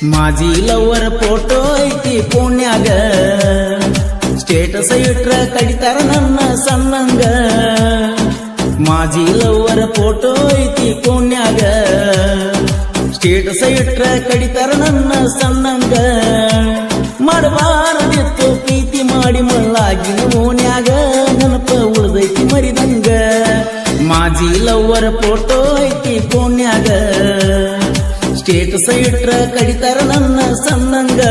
ಮಾಜಿ lover photo ಐತಿ ಪುಣ್ಯಾಗ status ಇಟ್ರ ಕಡಿತಾರ ನನ್ನ ಸಣ್ಣಂಗ ಮಾಜಿ ಲವರ್ ಫೋಟೋ ಐತಿ ಪುಣ್ಯಾಗ ಸ್ಟೇಟಸ್ ಇಟ್ರ ಕಡಿತಾರ ನನ್ನ ಸಣ್ಣಂಗ ಮಾಡಬಾರದಿತ್ತು ಪ್ರೀತಿ ಮಾಡಿ ಮಳ್ಳಾಗಿ ಓನ್ಯಾಗ ನೆನಪ ಉಳ್ದೈತಿ ಮರಿದಂಗ ಮಾಜಿ ಲವರ್ ಫೋಟೋ ಐತಿ ಪುಣ್ಯಾಗ ಸ್ಟೇಟಸ್ ಇಟ್ರ ಕಡಿತಾರ ನನ್ನ ಸಣ್ಣಂಗ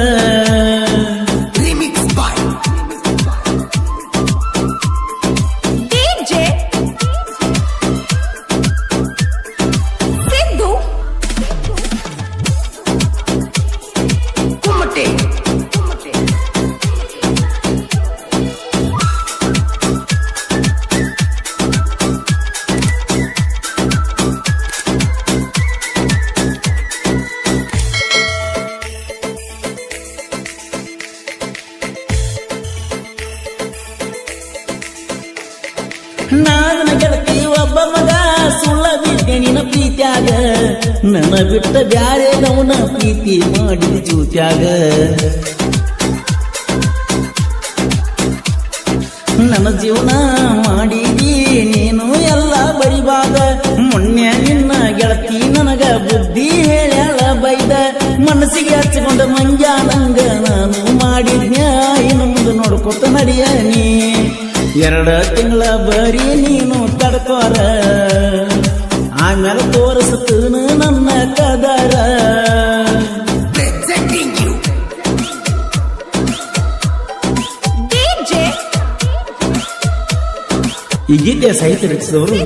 ನನ್ನ ಗೆಳತಿ ಒಬ್ಬ ಮಗ ಸುಳ್ಳ ಬಿದ್ದೆ ನಿನ್ನ ಪ್ರೀತ್ಯಾಗ ನನ್ನ ಬಿಟ್ಟ ಬ್ಯಾರೆ ನವನ ಪ್ರೀತಿ ಮಾಡಿದ ಚೂತ್ಯಾಗ ನನ್ನ ಜೀವನ ಮಾಡಿದಿ ನೀನು ಎಲ್ಲ ಬರಿಬಾಗ ಮೊನ್ನೆ ನಿನ್ನ ಗೆಳತಿ ನನಗ ಬುದ್ಧಿ ಹೇಳ್ಯಾಳ ಬೈದ ಮನಸ್ಸಿಗೆ ಹಚ್ಚಿಕೊಂಡ ಮಂಜಾನಂಗ ನಾನು ಮಾಡಿದ್ನ್ಯ ಇನ್ನು ಮುಂದೆ ನೋಡ್ಕೊತ ನಡಿಯ ನೀ 2 ತಿಂಗಳ ಬರೀ ನೀನು ತಡ್ಕೋರ ಆಮೇಲೆ ತೋರಿಸುತ್ತೇನು ನನ್ನ ಕದರ ಈ ಗೀತೆಯ ಸಾಹಿತ್ಯ ರಚಿಸಿದವರು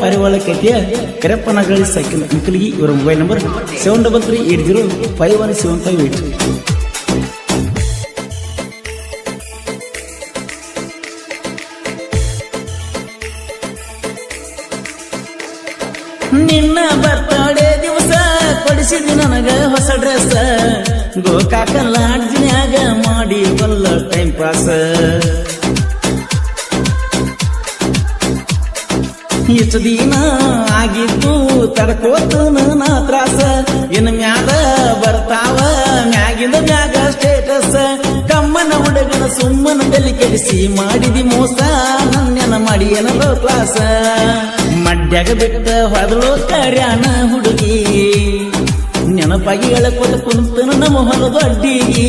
ಪಾರಿವಾಳ ಕಥೆಯ ಕರೆಪ್ಪನಗಳಿ ಸೈಕಲ್ ಅಂಕಲ್ಗಿ. ಇವರ ಮೊಬೈಲ್ ನಂಬರ್ 7338051758. ನಿನ್ನ ಬರ್ತಡೇ ದಿವಸ ಕೊಡಿಸಿದಿ ನನಗ ಹೊಸ ಡ್ರೆಸ್ ಗೋಕಾಕ ಲಾಡ್ಜಿನ್ಯಾಗ ಮಾಡಿ ಬಲ್ಲ ಟೈಮ್ ಪಾಸ್ ಇಷ್ಟು ದಿನ ಆಗಿದ್ದು ತಡ್ಕೋತನ ನಾ ತ್ರಾಸ ಇನ್ನು ಮ್ಯಾಲ ಬರ್ತಾವ ಮ್ಯಾಗಿಂದ ಮ್ಯಾಗ ಸ್ಟೇಟಸ್ ಕಮ್ಮನ ಹುಡುಗನ ಸುಮ್ಮನ ತಲೆ ಕೆಡಿಸಿ ಮಾಡಿದಿ ಮೋಸ ನನ್ನೆನ ಮಾಡಿ ಏನೋ ಕ್ಲಾಸ ಮಡ್ಯಾಗ ಬಿಟ್ಟ ಹೊದಳು ಕರ್ಯಾನ ಹುಡುಗಿ ನೆನಪಾಗಿ ಎಳಕೊತ ಕುಂತನ ನಮ್ಮ ಹೊಲದ ಅಡ್ಡಿಗಿ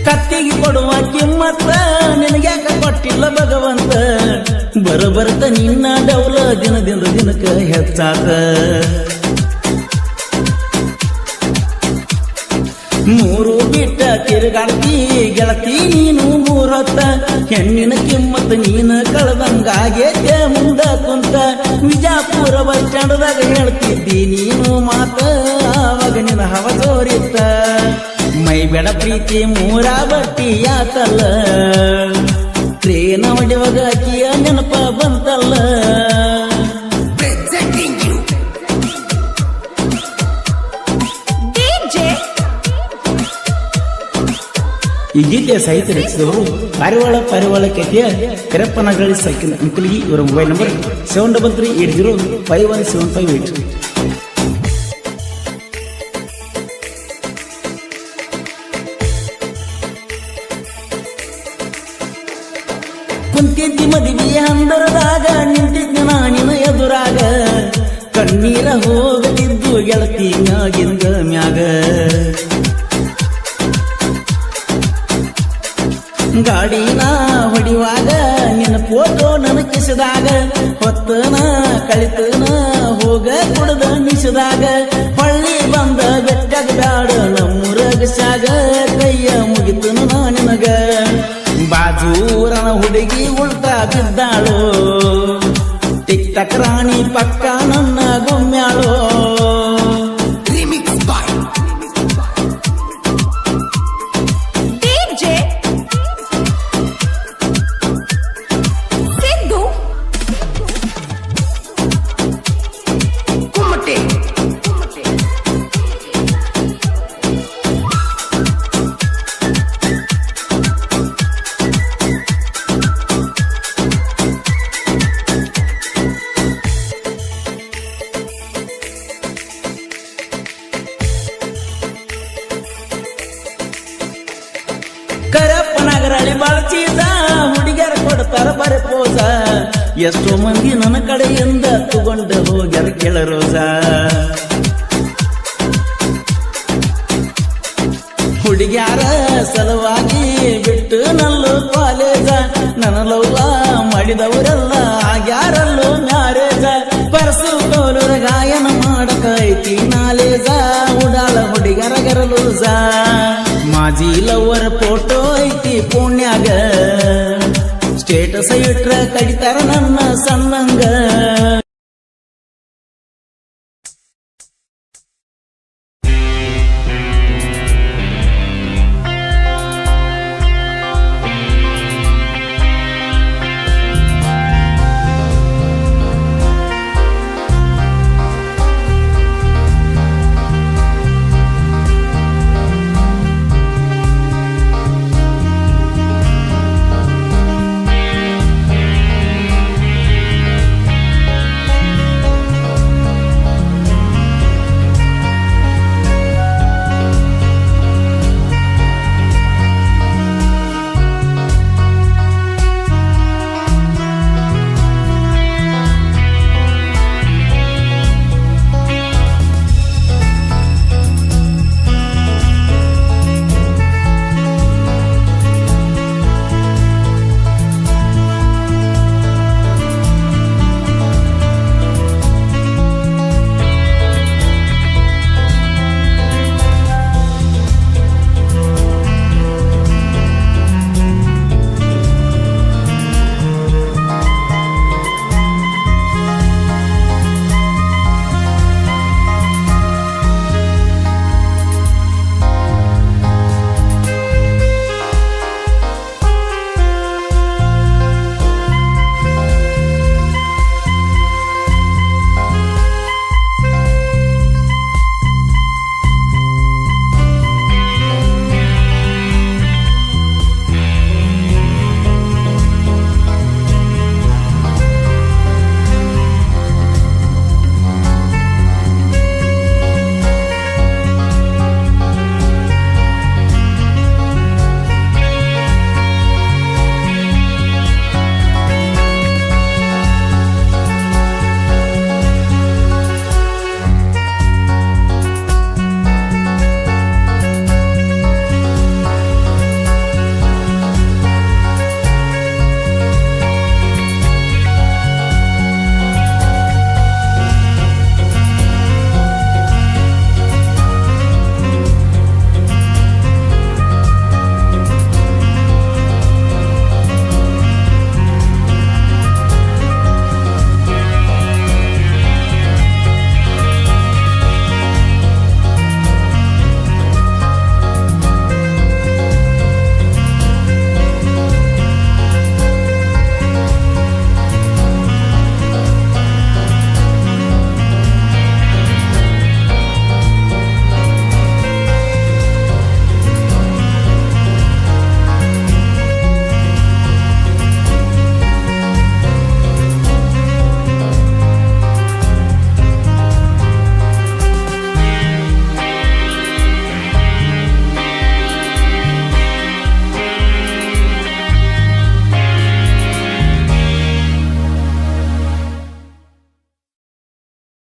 ಕತ್ತಿಗೆ ಕೊಡುವ ಕಿಮ್ಮತ್ತ ನಿನಗ್ಯಾಕ ಕೊಟ್ಟಿಲ್ಲ ಭಗವಂತ ಬರಬರ್ತ ನಿನ್ನ ಡೌಲ ದಿನದಿಂದ ದಿನಕ್ಕ ಹೆಚ್ಚಾತ ಮೂರು ಬಿಟ್ಟ ತಿರುಗಾಡ್ತಿ ಗೆಳತಿ ನೀನು 3 ಹೊತ್ತ ಹೆಣ್ಣಿನ ಕಿಮ್ಮತ್ತ ನೀನು ಕಳೆದಂಗಾಗೇತೆ ಮುಂದ ಕುಂತ ವಿಜಾಪುರ ಬಸ್ ಸ್ಟ್ಯಾಂಡ್ದಾಗ ಹೇಳ್ತಿದ್ದಿ ನೀನು ಮಾತ ಆವಾಗ ನಿನ್ನ ಹವ ಜೋರಿತ್ತ ಮೈ ಬೆಡ ಪ್ರೀತಿ 3 ಬಟ್ಟಿ ಆತಲ್ಲ ಟ್ರೇನ ಹೊಡೆವಾಗ ಅಕ್ಕಿಯ ನೆನಪ ಬಂತಲ್ಲ ಈ ಗೀತೆಯ ಸಾಹಿತ್ಯ ರಚಿಸಿದವರು ಪಾರಿವಾಳ ಕಥೆಯ ಕರೆಪ್ಪನಗಳಿ ಸೈಕಲ್ ಅಂಕಲ್ಗಿ. ಇವರ ಮೊಬೈಲ್ ನಂಬರ್ 7338051758. ಕುಂತಿದ್ದಿ ಮದುವೆಯ ಹಂದರದಾಗ ನಿಂತಿದ್ದ ನಾನಿನ ಎದುರಾಗ ಕಣ್ಣೀರ ಹೋಗದಿದ್ದು ಗೆಳತಿ ಮ್ಯಾಗಿಂದ ಮ್ಯಾಗ ಗಾಡಿನ ಹೊಡಿವಾಗ ನಿನ್ನ ಫೋಟೋ ನನ್ನ ಕಿಸದಾಗ ಹೊತ್ತನ ಕಳಿತನ ಹೋಗ ಕುಡ್ದ ನಿಸದಾಗ ಹೊಳ್ಳಿ ಬಂದ ಬೆಟ್ಟಗ ಬ್ಯಾಡ ನಮ್ಮೂರಗಸಾಗ ಕೈಯ ಮುಗಿತನು ನಾ ನಿನಗ ಬಾಜೂರನ ಹುಡುಗಿ ಉಲ್ಟಾ ಬಿದ್ದಾಳು ಟಿಕ್ಕ ಟಕರಾಣಿ ಪಕ್ಕ ನನ್ನ ಗೊಮ್ಮ್ಯಾಳೋ ರಿಮಿಕ್ಸ್ ಬಾಯ್ ಸಿದ್ದು ಕುಮ್ಮಟೆ ಕರಪ್ಪನಗರಳಿ ಬಳಸಿದ ಹುಡುಗಿಯರ ಕೊಡ್ತಾರ ಬರೆ ಪೋಸ ಎಷ್ಟೋ ಮಂದಿ ನನ್ನ ಕಡೆಯಿಂದ ತಗೊಂಡು ಹೋಗ್ಯಾರ ಕೆಳ ರೋಜ ಹುಡುಗ್ಯಾರ ಸಲುವಾಗಿ ಬಿಟ್ಟು ನಲ್ಲು ಕಾಲೇಜ ನನ್ನ ಲವ್ವ ಮಾಡಿದವರೆಲ್ಲ ಆಗ್ಯಾರಲ್ಲೋ ಮ್ಯಾರೇಜ ಪರಸು ಕೋಲೂರ ಗಾಯನ ಮಾಡಕೈತಿ ನಾಲೇಜ ಉಡಾಳ ಹುಡುಗರ ಗರಲೂಜ ಮಾಜಿ ಲವ್ವರ ಫೋಟೋ ಐತಿ ಪುಣ್ಯಾಗ ಸ್ಟೇಟಸ್ ಇಟ್ರ ಕಡಿತಾರ ನನ್ನ ಸಣ್ಣಂಗ